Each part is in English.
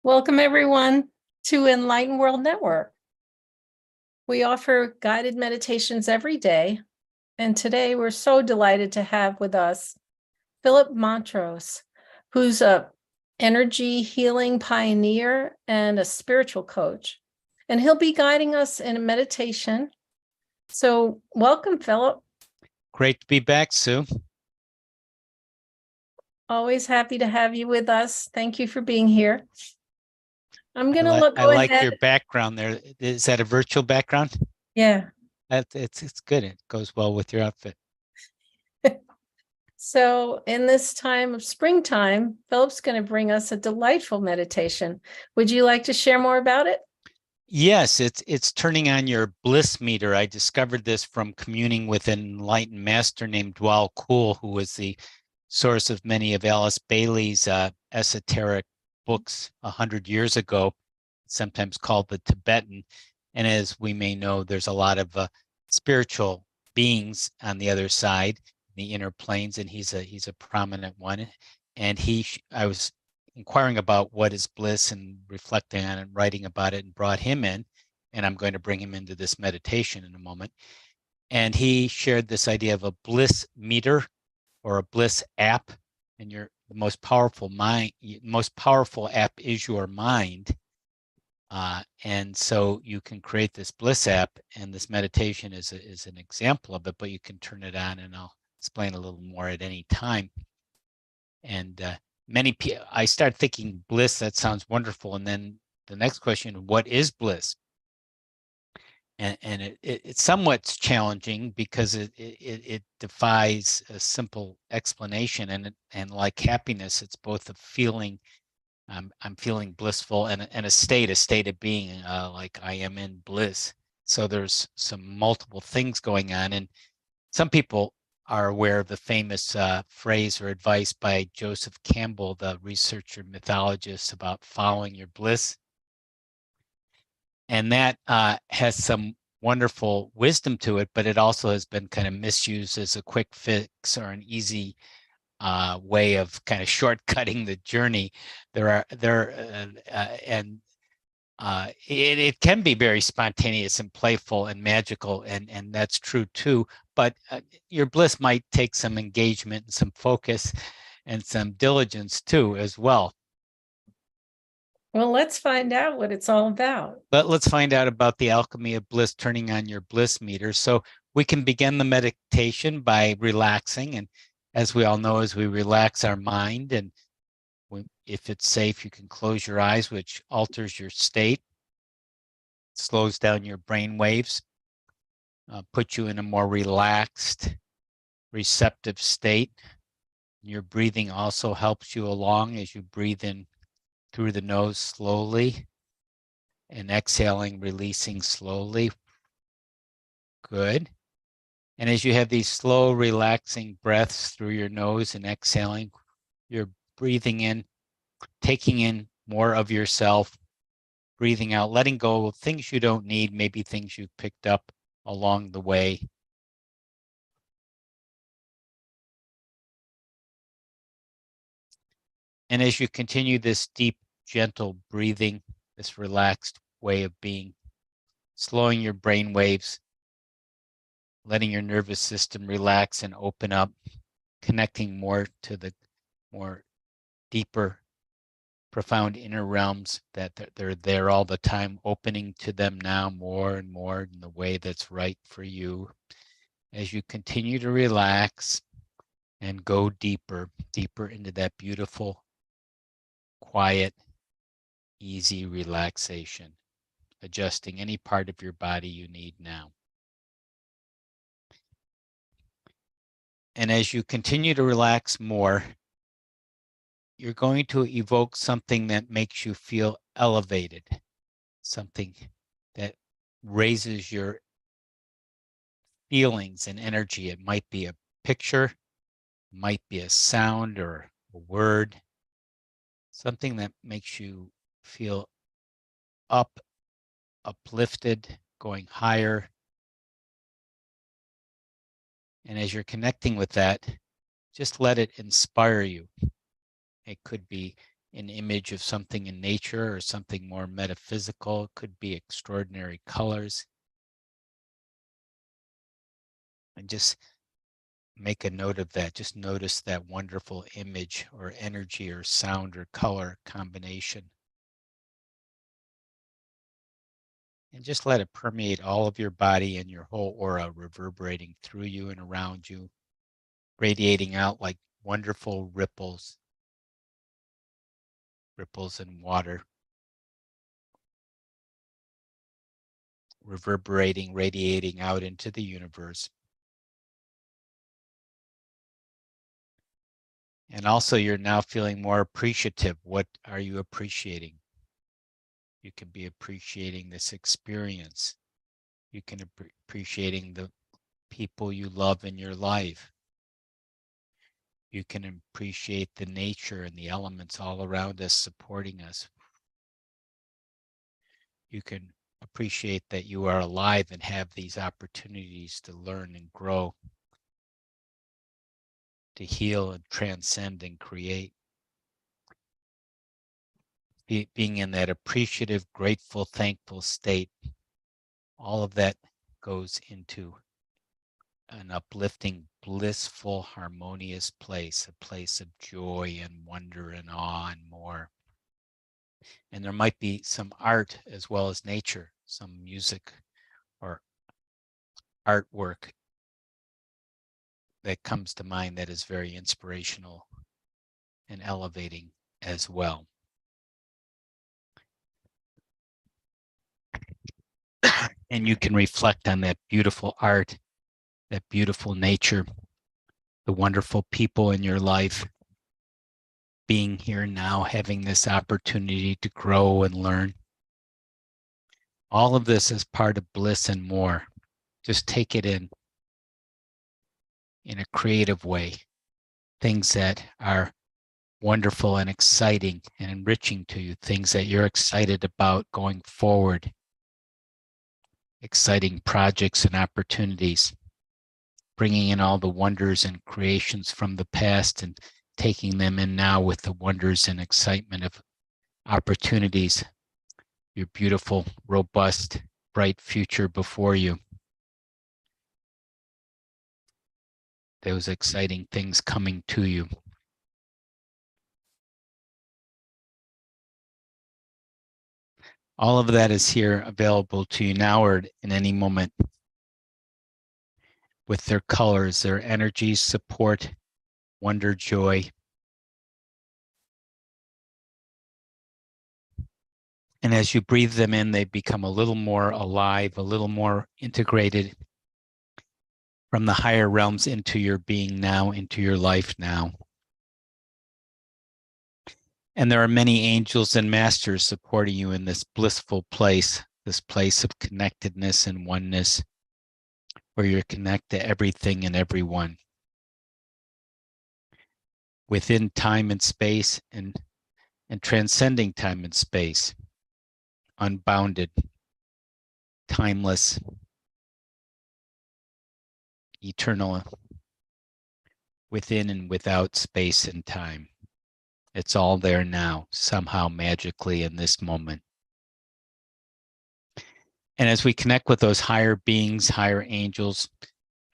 Welcome, everyone, to Enlightened World Network. We offer guided meditations every day, and today we're so delighted to have with us Phillip Mountrose, who's a energy healing pioneer and a spiritual coach, and he'll be guiding us in a meditation. So welcome, Phillip. Great to be back, Sue. Always happy to have you with us. Thank you for being here. I'm going to I like your background there. Is that a virtual background? Yeah. It's good. It goes well with your outfit. So in this time of springtime, Phillip's going to bring us a delightful meditation. Would you like to share more about it? Yes, it's turning on your Bliss Meter. I discovered this from communing with an enlightened master named Djwal Kuhl, who was the source of many of Alice Bailey's esoteric books 100 years ago, sometimes called the Tibetan. And as we may know, there's a lot of spiritual beings on the other side, the inner planes, and he's a prominent one. And I was inquiring about what is bliss and reflecting on it and writing about it, and brought him in, and I'm going to bring him into this meditation in a moment. And he shared this idea of a bliss meter or a Bliss app, and the most powerful app is your mind. And so you can create this Bliss app, and this meditation is an example of it, but you can turn it on, and I'll explain a little more at any time. And many people, I start thinking bliss, that sounds wonderful. And then the next question, what is bliss? And it's somewhat challenging because it defies a simple explanation, and like happiness, it's both a feeling, I'm feeling blissful, and a state of being, like I am in bliss. So there's some multiple things going on, and some people are aware of the famous phrase or advice by Joseph Campbell, the researcher mythologist, about following your bliss. And that has some wonderful wisdom to it, but it also has been kind of misused as a quick fix or an easy way of kind of shortcutting the journey. It can be very spontaneous and playful and magical, and that's true too. But your bliss might take some engagement and some focus and some diligence too as well. Well, let's find out what it's all about. But let's find out about the alchemy of bliss, turning on your Bliss Meter. So we can begin the meditation by relaxing. And as we all know, as we relax our mind, and if it's safe, you can close your eyes, which alters your state, slows down your brain waves, puts you in a more relaxed, receptive state. Your breathing also helps you along as you breathe in through the nose slowly, and exhaling, releasing slowly. Good. And as you have these slow, relaxing breaths through your nose and exhaling, you're breathing in, taking in more of yourself, breathing out, letting go of things you don't need, maybe things you've picked up along the way. And as you continue this deep, gentle breathing, this relaxed way of being, slowing your brain waves, letting your nervous system relax and open up, connecting more to the more deeper, profound inner realms that they're there all the time, opening to them now more and more in the way that's right for you. As you continue to relax and go deeper, deeper into that beautiful, quiet, easy relaxation, adjusting any part of your body you need now. And as you continue to relax more, you're going to evoke something that makes you feel elevated, something that raises your feelings and energy. It might be a picture, it might be a sound or a word, something that makes you feel uplifted, going higher. And as you're connecting with that, just let it inspire you. It could be an image of something in nature or something more metaphysical. It could be extraordinary colors. And just make a note of that. Just notice that wonderful image or energy or sound or color combination. And just let it permeate all of your body and your whole aura, reverberating through you and around you, radiating out like wonderful ripples in water, reverberating, radiating out into the universe. And also, you're now feeling more appreciative. What are you appreciating? You can be appreciating this experience. You can appreciating the people you love in your life. You can appreciate the nature and the elements all around us supporting us. You can appreciate that you are alive and have these opportunities to learn and grow, to heal and transcend and create. Being in that appreciative, grateful, thankful state, all of that goes into an uplifting, blissful, harmonious place, a place of joy and wonder and awe and more. And there might be some art as well as nature, some music or artwork that comes to mind that is very inspirational and elevating as well. And you can reflect on that beautiful art, that beautiful nature, the wonderful people in your life, being here now, having this opportunity to grow and learn. All of this is part of bliss and more. Just take it in a creative way. Things that are wonderful and exciting and enriching to you, things that you're excited about going forward, exciting projects and opportunities, bringing in all the wonders and creations from the past and taking them in now with the wonders and excitement of opportunities, your beautiful, robust, bright future before you. Those exciting things coming to you. All of that is here available to you now or in any moment with their colors, their energies, support, wonder, joy. And as you breathe them in, they become a little more alive, a little more integrated from the higher realms into your being now, into your life now. And there are many angels and masters supporting you in this blissful place, this place of connectedness and oneness, where you're connected to everything and everyone. Within time and space and transcending time and space, unbounded, timeless, eternal, within and without space and time. It's all there now, somehow magically in this moment. And as we connect with those higher beings, higher angels,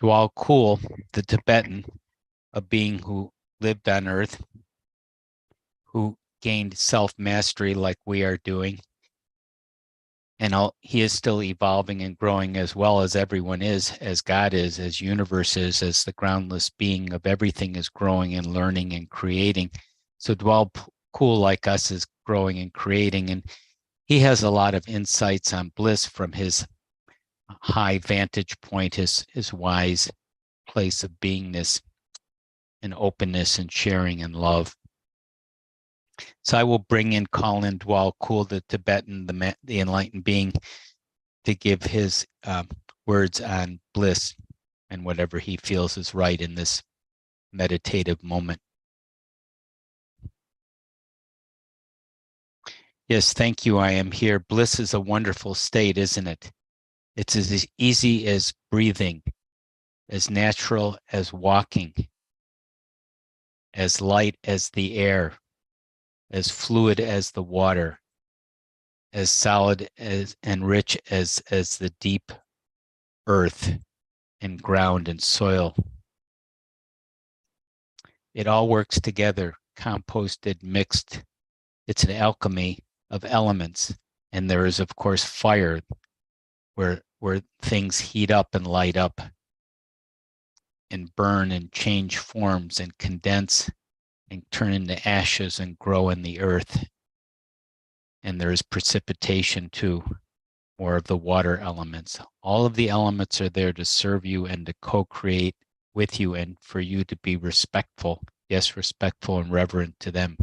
Djwal Kuhl, the Tibetan, a being who lived on earth, who gained self-mastery like we are doing, and he is still evolving and growing as well as everyone is, as God is, as universe is, as the groundless being of everything is growing and learning and creating. So Djwal Kuhl, like us, is growing and creating, and he has a lot of insights on bliss from his high vantage point, his wise place of beingness and openness and sharing and love. So I will bring in Colin Djwal Kuhl, the Tibetan, the enlightened being, to give his words on bliss and whatever he feels is right in this meditative moment. Yes, thank you. I am here. Bliss is a wonderful state, isn't it? It's as easy as breathing, as natural as walking, as light as the air. as fluid as the water, as solid as and rich as the deep earth and ground and soil. It all works together, composted, mixed. It's an alchemy of elements. And there is, of course, fire where things heat up and light up and burn and change forms and condense and turn into ashes and grow in the earth. And there is precipitation too, more of the water elements. All of the elements are there to serve you and to co-create with you and for you to be respectful, yes, respectful and reverent to them.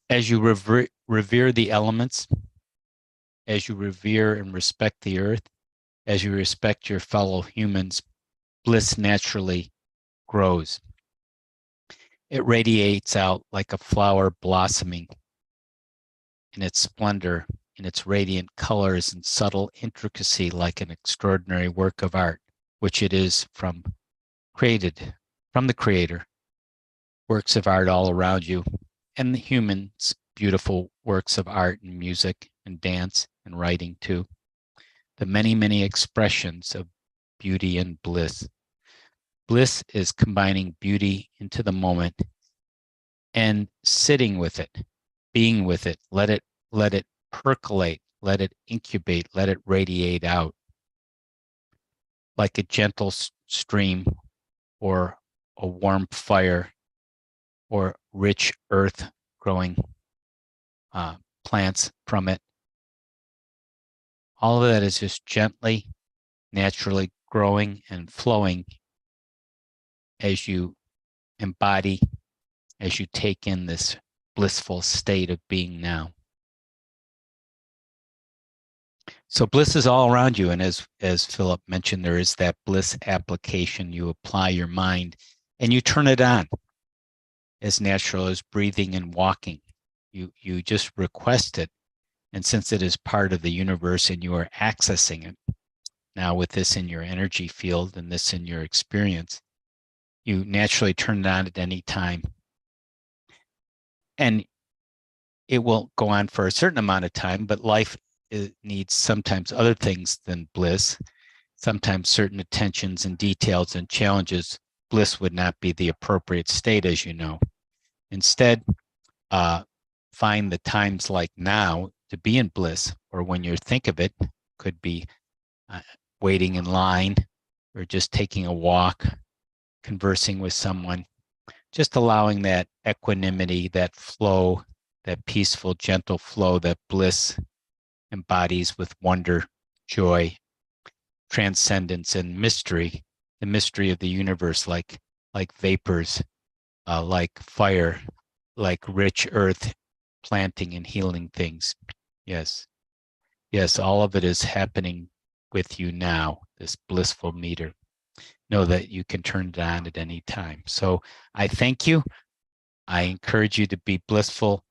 As you revere the elements, as you revere and respect the earth, as you respect your fellow humans, bliss naturally grows. It radiates out like a flower blossoming in its splendor, in its radiant colors and subtle intricacy, like an extraordinary work of art, which it is from the Creator. Works of art all around you, and the humans, beautiful works of art and music and dance and writing too. The many, many expressions of beauty and bliss. Bliss is combining beauty into the moment and sitting with it, being with it. Let it percolate, let it incubate, let it radiate out like a gentle stream or a warm fire or rich earth growing plants from it. All of that is just gently, naturally growing and flowing as you embody, as you take in this blissful state of being now. So bliss is all around you. And as Phillip mentioned, there is that bliss application. You apply your mind and you turn it on as natural as breathing and walking. You just request it. And since it is part of the universe and you are accessing it, now with this in your energy field and this in your experience, you naturally turn it on at any time. And it will go on for a certain amount of time, but life needs sometimes other things than bliss. Sometimes certain attentions and details and challenges, bliss would not be the appropriate state, as you know. Instead, find the times like now to be in bliss, or when you think of it, could be waiting in line or just taking a walk, conversing with someone, just allowing that equanimity, that flow, that peaceful, gentle flow that bliss embodies with wonder, joy, transcendence, and mystery, the mystery of the universe, like vapors, like fire, like rich earth planting and healing things. Yes, all of it is happening with you now, this blissful meter. Know that you can turn it on at any time. So I thank you. I encourage you to be blissful,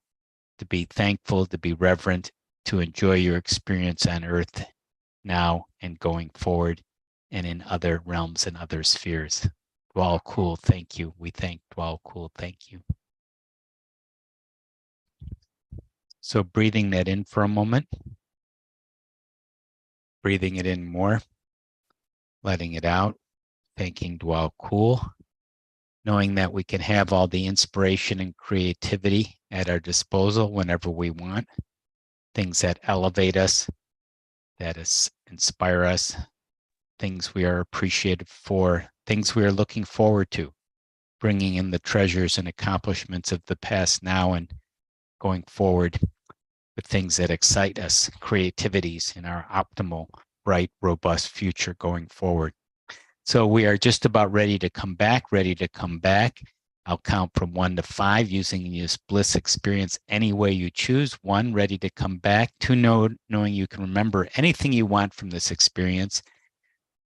to be thankful, to be reverent, to enjoy your experience on earth now and going forward and in other realms and other spheres. Djwal Kuhl, thank you. We thank Djwal Kuhl, thank you. So breathing that in for a moment, breathing it in more, letting it out, thanking Djwal Kuhl, knowing that we can have all the inspiration and creativity at our disposal whenever we want, things that elevate us, that inspire us, things we are appreciated for, things we are looking forward to, bringing in the treasures and accomplishments of the past now and going forward with things that excite us, creativities in our optimal, bright, robust future going forward. So we are just about ready to come back. I'll count from 1 to 5 using this bliss experience any way you choose. 1, ready to come back. 2, knowing you can remember anything you want from this experience.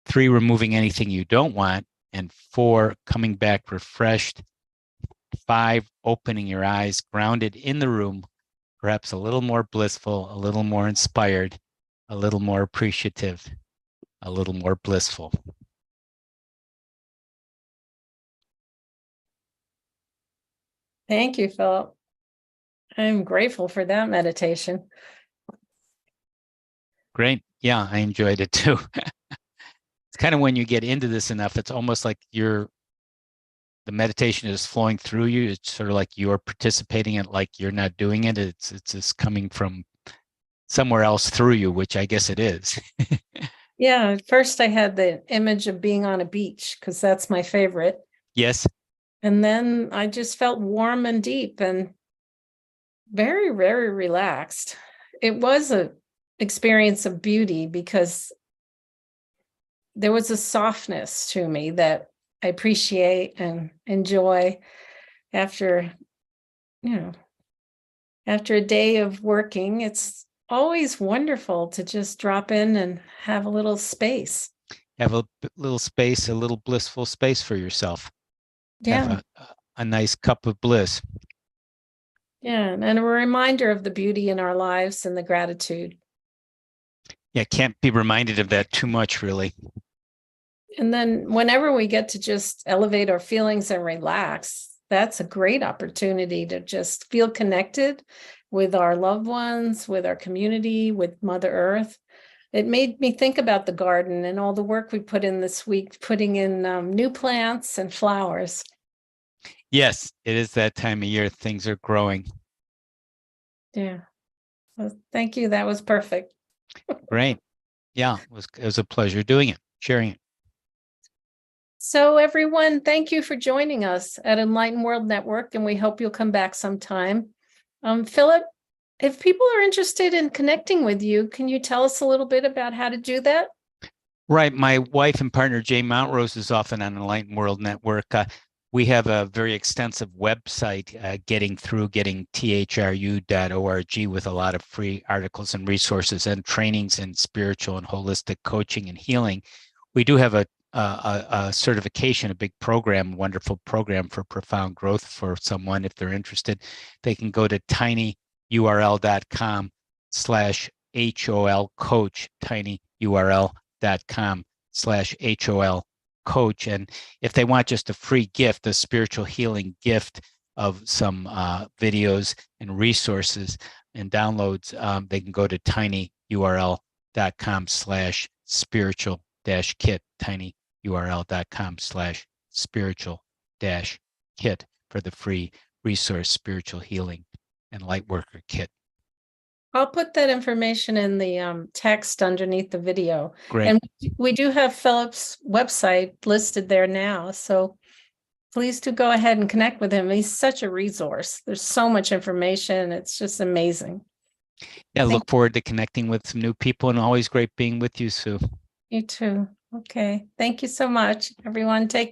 3, removing anything you don't want. And 4, coming back refreshed. 5, opening your eyes, grounded in the room, perhaps a little more blissful, a little more inspired, a little more appreciative, a little more blissful. Thank you, Philip. I'm grateful for that meditation. Great. Yeah, I enjoyed it too. It's kind of when you get into this enough, it's almost like the meditation is flowing through you. It's sort of like you're participating in it, like you're not doing it. It's just coming from somewhere else through you, which I guess it is. Yeah, at first I had the image of being on a beach because that's my favorite. Yes. And then I just felt warm and deep and very, very relaxed. It was a experience of beauty because there was a softness to me that I appreciate and enjoy after, after a day of working. It's always wonderful to just drop in and have a little space. Have a little space, a little blissful space for yourself. Yeah. Have a nice cup of bliss. Yeah. And a reminder of the beauty in our lives and the gratitude. Yeah, can't be reminded of that too much, really. And then whenever we get to just elevate our feelings and relax, that's a great opportunity to just feel connected with our loved ones, with our community, with Mother Earth. It made me think about the garden and all the work we put in this week, putting in new plants and flowers. Yes, it is that time of year. Things are growing. Yeah. Well, thank you. That was perfect. Great. Yeah, it was a pleasure doing it, sharing it. So everyone, thank you for joining us at Enlightened World Network, and we hope you'll come back sometime. Philip, if people are interested in connecting with you, can you tell us a little bit about how to do that? Right. My wife and partner, Jane Mountrose, is often on Enlightened World Network. We have a very extensive website, getting thru.org, with a lot of free articles and resources and trainings in spiritual and holistic coaching and healing. We do have a certification, a big program, wonderful program for profound growth for someone. If they're interested, they can go to tinyurl.com/HOL coach, tinyurl.com/HOL coach. And if they want just a free gift, a spiritual healing gift of some videos and resources and downloads, they can go to tinyurl.com/spiritual-kit, tinyurl.com/spiritual-kit for the free resource spiritual healing and light worker kit. I'll put that information in the text underneath the video. Great. And we do have Philip's website listed there now. So please do go ahead and connect with him. He's such a resource. There's so much information. It's just amazing. Yeah, look forward to connecting with some new people, and always great being with you, Sue. You too. Okay. Thank you so much, everyone. Take